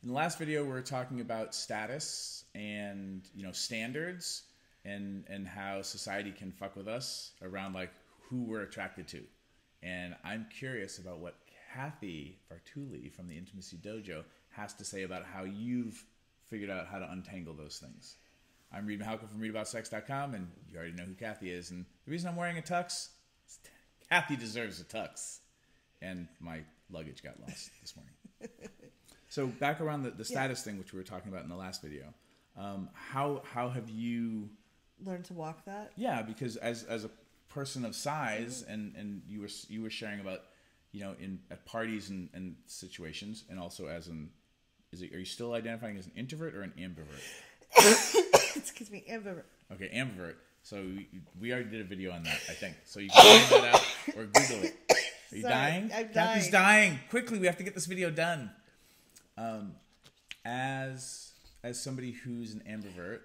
In the last video, we were talking about status and, standards and how society can fuck with us around like who we're attracted to. And I'm curious about what Cathy Fartuli from the Intimacy Dojo has to say about how you've figured out how to untangle those things. I'm Reid from ReidAboutSex.com, and you already know who Cathy is. And the reason I'm wearing a tux is Cathy deserves a tux. And my luggage got lost this morning. So back around the status thing, which we were talking about in the last video, how have you learned to walk that? Yeah, because as a person of size, and you were sharing about, at parties and situations, and also as are you still identifying as an introvert or an ambivert? Excuse me, ambivert. Okay, ambivert. So we already did a video on that, I think. So you can find that out or Google it. Are you dying? I'm dying. Cathy's dying. Quickly, we have to get this video done. As somebody who's an ambivert,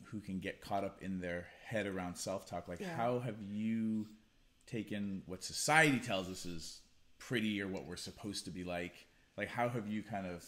who can get caught up in their head around self-talk, how have you taken what society tells us is pretty or what we're supposed to be like? Like, how have you kind of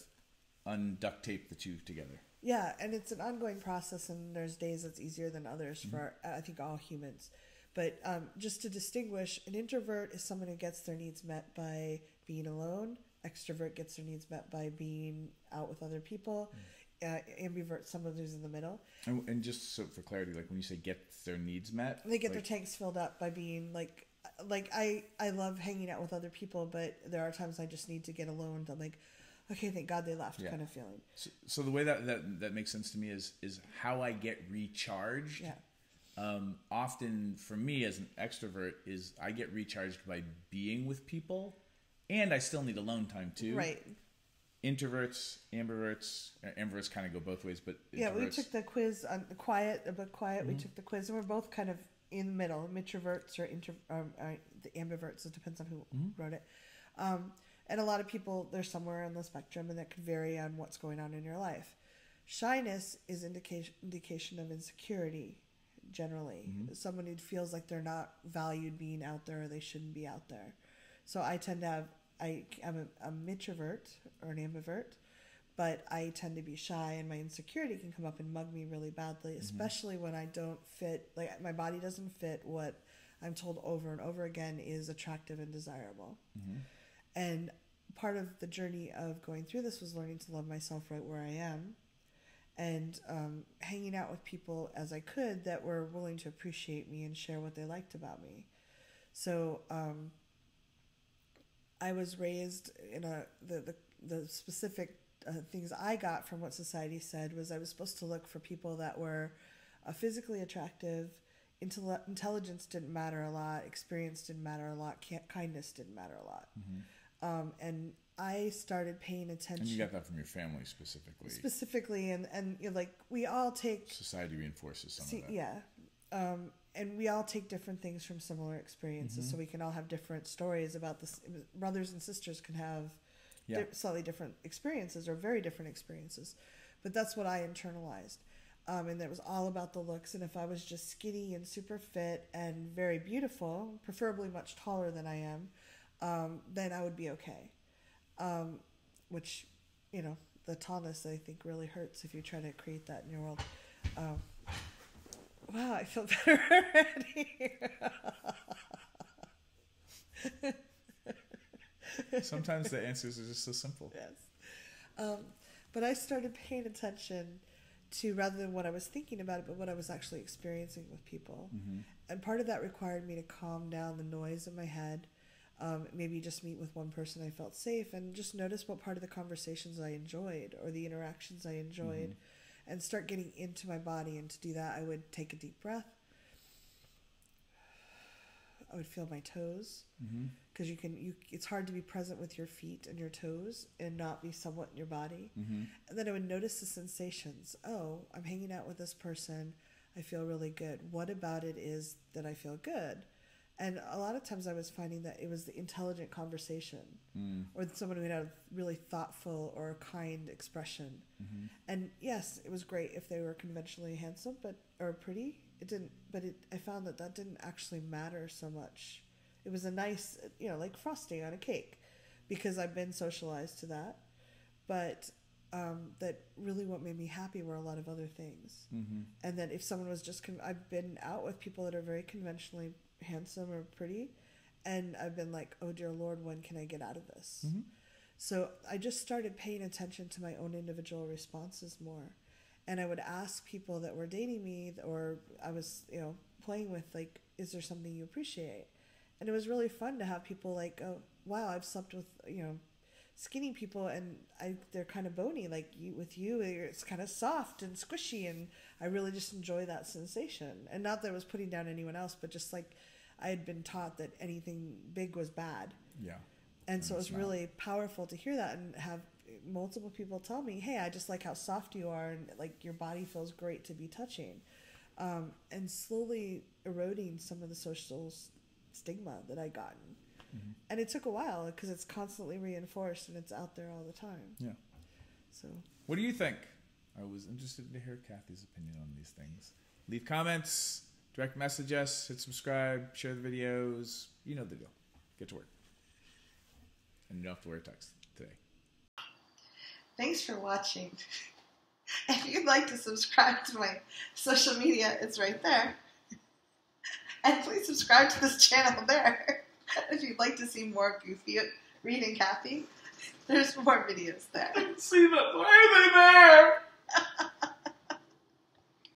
un-duct taped the two together? Yeah, and it's an ongoing process, and there's days that's easier than others for, I think, all humans. But just to distinguish, an introvert is someone who gets their needs met by being alone. Extrovert gets their needs met by being out with other people. Ambivert, someone who's in the middle. And just so for clarity, like when you say get their needs met, they get their tanks filled up by being like I love hanging out with other people, but there are times I just need to get alone. I'm like, okay, thank God they left, kind of feeling. So the way that makes sense to me is how I get recharged. Yeah. Often for me as an extrovert is I get recharged by being with people, and I still need alone time too. Right. Introverts, ambiverts kind of go both ways, but yeah, we took the quiz on quiet. We took the quiz, and we're both kind of in the middle. Introverts or the ambiverts. It depends on who wrote it. And a lot of people, they're somewhere on the spectrum, and that could vary on what's going on in your life. Shyness is indication of insecurity. Generally, someone who feels like they're not valued being out there, or they shouldn't be out there. So I tend to have, I'm an introvert or an ambivert, but I tend to be shy, and my insecurity can come up and mug me really badly, especially when I don't fit, like my body doesn't fit what I'm told over and over again is attractive and desirable. And part of the journey of going through this was learning to love myself right where I am, and hanging out with people as I could that were willing to appreciate me and share what they liked about me. So I was raised in the specific things I got from what society said was I was supposed to look for people that were physically attractive, intelligence didn't matter a lot, experience didn't matter a lot, kindness didn't matter a lot. And I started paying attention. And you got that from your family specifically. Specifically, and like we all take... Society reinforces some of that. Yeah. And we all take different things from similar experiences, so we can all have different stories about this. Brothers and sisters can have slightly different experiences or very different experiences. But that's what I internalized. And it was all about the looks. And if I was just skinny and super fit and very beautiful, preferably much taller than I am, then I would be okay. Which, the tallness, I think, really hurts if you try to create that in your world. Wow, I feel better already. Sometimes the answers are just so simple. Yes. But I started paying attention to, rather than what I was thinking about it, but what I was actually experiencing with people. And part of that required me to calm down the noise in my head. Maybe just meet with one person I felt safe and just notice what part of the conversations I enjoyed or the interactions I enjoyed. And start getting into my body. And to do that, I would take a deep breath. I would feel my toes, because it's hard to be present with your feet and your toes and not be somewhat in your body. And then I would notice the sensations. Oh, I'm hanging out with this person. I feel really good. What about it is that I feel good? And a lot of times I was finding that it was the intelligent conversation or someone who had a really thoughtful or kind expression. And yes, it was great if they were conventionally handsome or pretty. It didn't, but I found that didn't actually matter so much. It was a nice, like frosting on a cake, because I've been socialized to that. But that really what made me happy were a lot of other things. Mm-hmm. And that if someone was just, I've been out with people that are very conventionally handsome or pretty, and I've been like, oh dear Lord, when can I get out of this? Mm-hmm. So I just started paying attention to my own individual responses more. And I would ask people that were dating me or I was, playing with, like, is there something you appreciate? And it was really fun to have people like, oh, wow, I've slept with, skinny people and they're kind of bony. Like with you, it's kind of soft and squishy. And I really just enjoy that sensation. And not that I was putting down anyone else, but just like I had been taught that anything big was bad. Yeah. And so it was really powerful to hear that and have multiple people tell me, hey, I just like how soft you are and like your body feels great to be touching. And slowly eroding some of the social stigma that I'd gotten. Mm-hmm. And it took a while because it's constantly reinforced and it's out there all the time. Yeah. So what do you think? I was interested to hear Cathy's opinion on these things. Leave comments, direct message us, hit subscribe, share the videos. You know the deal. Get to work. And you don't have to wear a tux today. Thanks for watching. If you'd like to subscribe to my social media, it's right there. And please subscribe to this channel there. If you'd like to see more goofy Reid and Cathy, there's more videos there. See them. Why are they there?